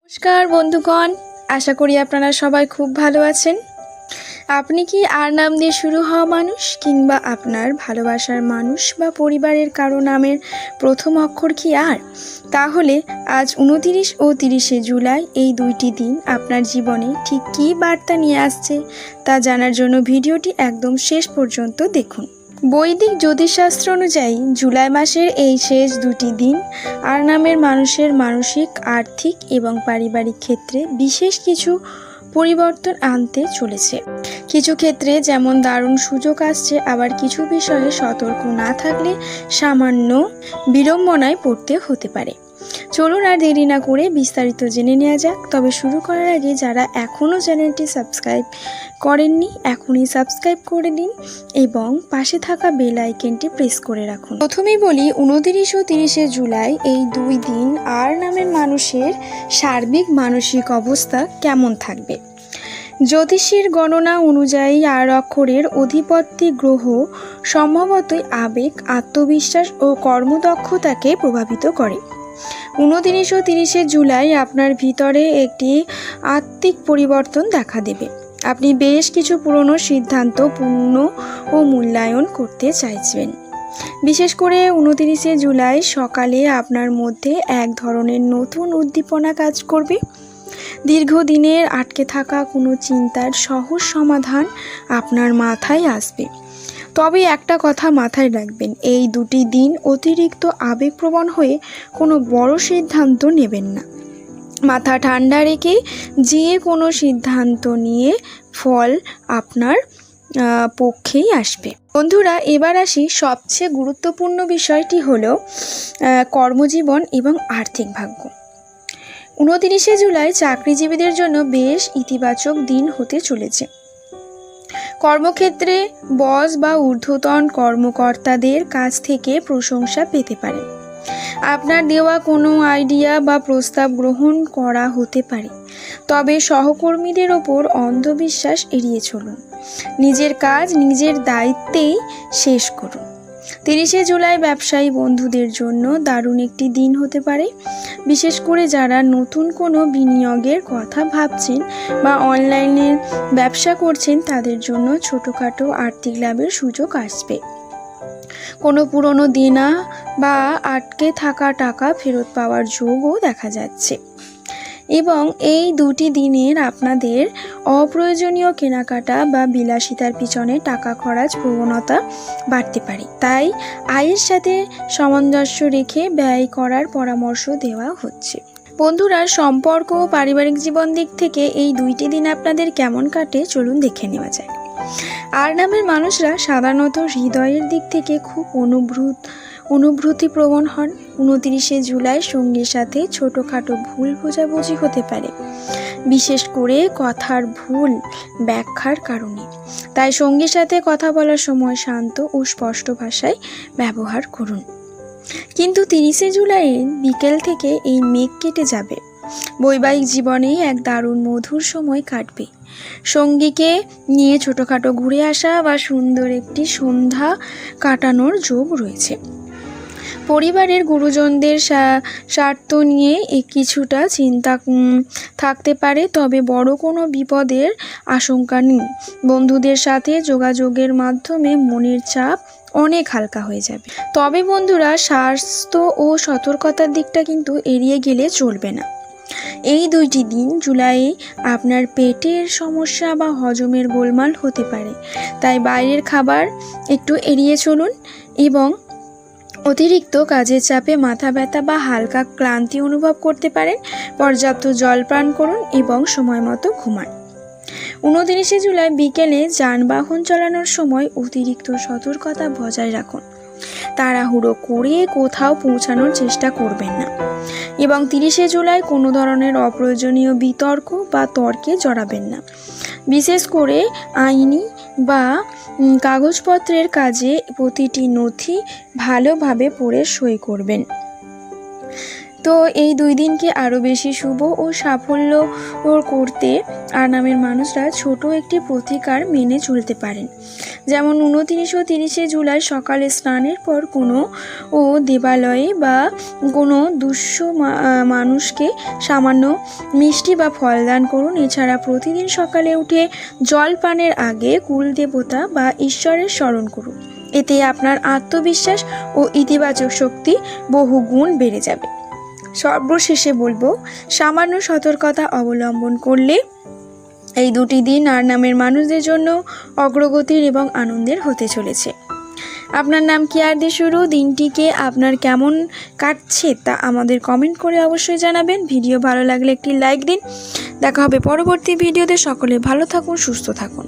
নমস্কার বন্ধুগণ, আশা করি আপনারা সবাই খুব ভালো আছেন। আপনি কি আর নাম দিয়ে শুরু হওয়া মানুষ, কিংবা আপনার ভালোবাসার মানুষ বা পরিবারের কারো নামের প্রথম অক্ষর কি আর? তাহলে আজ 29 ও 30শে জুলাই এই দুইটি দিন আপনার জীবনে ঠিক কী বার্তা নিয়ে আসছে তা জানার জন্য ভিডিওটি একদম শেষ পর্যন্ত দেখুন। বৈদিক জ্যোতিষশাস্ত্র অনুযায়ী জুলাই মাসের এই শেষ দুটি দিন আর নামের মানুষের মানসিক, আর্থিক এবং পারিবারিক ক্ষেত্রে বিশেষ কিছু পরিবর্তন আনতে চলেছে। কিছু ক্ষেত্রে যেমন দারুণ সুযোগ আসছে, আবার কিছু বিষয়ে সতর্ক না থাকলে সামান্য বিড়ম্বনায় পড়তে হতে পারে। চলুন আর দেরি না করে বিস্তারিত জেনে নেওয়া যাক। তবে শুরু করার আগে যারা এখনও চ্যানেলটি সাবস্ক্রাইব করেননি, এখনই সাবস্ক্রাইব করে দিন এবং পাশে থাকা বেল আইকনটি প্রেস করে রাখুন। প্রথমেই বলি, 29 ও 30শে জুলাই এই দুই দিন আর নামের মানুষের সার্বিক মানসিক অবস্থা কেমন থাকবে। জ্যোতিষীর গণনা অনুযায়ী আর অক্ষরের অধিপতি গ্রহ সম্ভবতই আবেগ, আত্মবিশ্বাস ও কর্মদক্ষতাকে প্রভাবিত করে। 29 ও 30শে জুলাই আপনার ভিতরে একটি আত্মিক পরিবর্তন দেখা দেবে। আপনি বেশ কিছু পুরনো সিদ্ধান্ত পূর্ণ ও মূল্যায়ন করতে চাইছেন। বিশেষ করে 29শে জুলাই সকালে আপনার মধ্যে এক ধরনের নতুন উদ্দীপনা কাজ করবে। দীর্ঘদিনের আটকে থাকা কোনো চিন্তার সহজ সমাধান আপনার মাথায় আসবে। তবে একটা কথা মাথায় রাখবেন, এই দুটি দিন অতিরিক্ত আবেগপ্রবণ হয়ে কোনো বড় সিদ্ধান্ত নেবেন না। মাথা ঠান্ডা রেখে যে কোনো সিদ্ধান্ত নিয়ে ফল আপনার পক্ষেই আসবে। বন্ধুরা, এবার আসি সবচেয়ে গুরুত্বপূর্ণ বিষয়টি হলো কর্মজীবন এবং আর্থিক ভাগ্য। 29শে জুলাই চাকরিজীবীদের জন্য বেশ ইতিবাচক দিন হতে চলেছে। কর্মক্ষেত্রে বস বা ঊর্ধ্বতন কর্মকর্তাদের কাছ থেকে প্রশংসা পেতে পারেন। আপনার দেওয়া কোনো আইডিয়া বা প্রস্তাব গ্রহণ করা হতে পারে। তবে সহকর্মীদের ওপর অন্ধবিশ্বাস এড়িয়ে চলুন। নিজের কাজ নিজের দায়িত্বেই শেষ করুন। 30শে জুলাই ব্যবসায়ী বন্ধুদের জন্য দারুণ একটি দিন হতে পারে। বিশেষ করে যারা নতুন কোনো বিনিয়োগের কথা ভাবছেন বা অনলাইনে ব্যবসা করছেন, তাদের জন্য ছোটোখাটো আর্থিক লাভের সুযোগ আসবে। কোনো পুরনো দেনা বা আটকে থাকা টাকা ফেরত পাওয়ার যোগও দেখা যাচ্ছে। এবং এই দুটি দিনের আপনাদের অপ্রয়োজনীয় কেনাকাটা বা বিলাসিতার পিছনে টাকা খরচ প্রবণতা বাড়তে পারে। তাই আয়ের সাথে সামঞ্জস্য রেখে ব্যয় করার পরামর্শ দেওয়া হচ্ছে। বন্ধুরা, সম্পর্ক ও পারিবারিক জীবন দিক থেকে এই দুইটি দিন আপনাদের কেমন কাটে চলুন দেখে নেওয়া যায়। আর নামের মানুষরা সাধারণত হৃদয়ের দিক থেকে খুব অনুভূতিপ্রবণ হন। 29শে জুলাই সঙ্গীর সাথে ছোটোখাটো ভুল বোঝাবুঝি হতে পারে, বিশেষ করে কথার ভুল ব্যাখ্যার কারণে। তাই সঙ্গীর সাথে কথা বলার সময় শান্ত ও স্পষ্ট ভাষায় ব্যবহার করুন। কিন্তু 30শে জুলাইয়ের বিকেল থেকে এই মেঘ কেটে যাবে। বৈবাহিক জীবনে এক দারুণ মধুর সময় কাটবে। সঙ্গীকে নিয়ে ছোটোখাটো ঘুরে আসা বা সুন্দর একটি সন্ধ্যা কাটানোর যোগ রয়েছে। পরিবারের গুরুজনদের স্বার্থ নিয়ে কিছুটা চিন্তা থাকতে পারে, তবে বড় কোনো বিপদের আশঙ্কা নেই। বন্ধুদের সাথে যোগাযোগের মাধ্যমে মনের চাপ অনেক হালকা হয়ে যাবে। তবে বন্ধুরা, স্বাস্থ্য ও সতর্কতার দিকটা কিন্তু এড়িয়ে গেলে চলবে না। এই দুইটি দিন জুলাইয়ে আপনার পেটের সমস্যা বা হজমের গোলমাল হতে পারে। তাই বাইরের খাবার একটু এড়িয়ে চলুন এবং অতিরিক্ত কাজের চাপে মাথা ব্যথা বা হালকা ক্লান্তি অনুভব করতে পারেন। পর্যাপ্ত জল পান করুন এবং সময় মতো ঘুমান। 29শে জুলাই বিকেলে যানবাহন চালানোর সময় অতিরিক্ত সতর্কতা বজায় রাখুন। তাড়াহুড়ো করে কোথাও পৌঁছানোর চেষ্টা করবেন না। এবং 30শে জুলাই কোনো ধরনের অপ্রয়োজনীয় বিতর্ক বা তর্কে জড়াবেন না। বিশেষ করে আইনি বা কাগজপত্রের কাজে প্রতিটি নথি ভালোভাবে পড়ে সই করবেন। তো এই 2 দিনকে আরও বেশি শুভ ও সাফল্য করতে আর নামের মানুষরা ছোট একটি প্রতিকার মেনে চলতে পারেন। যেমন 29 ও 30শে জুলাই সকালে স্নানের পর কোনো দেবালয়ে বা কোনো দুঃস্থ মানুষকে সামান্য মিষ্টি বা ফল দান করুন। এছাড়া প্রতিদিন সকালে উঠে জল পানের আগে কুলদেবতা বা ঈশ্বরের স্মরণ করুন। এতে আপনার আত্মবিশ্বাস ও ইতিবাচক শক্তি বহু গুণ বেড়ে যাবে। সর্বশেষে বলবো, সামান্য সতর্কতা অবলম্বন করলে এই 2টি দিন আর নামের মানুষদের জন্য অগ্রগতির এবং আনন্দের হতে চলেছে। আপনার নাম কি আর দিয়ে শুরু, দিনটিকে আপনার কেমন কাটছে তা আমাদের কমেন্ট করে অবশ্যই জানাবেন। ভিডিও ভালো লাগলে একটি লাইক দিন। দেখা হবে পরবর্তী ভিডিওতে। সকলে ভালো থাকুন, সুস্থ থাকুন।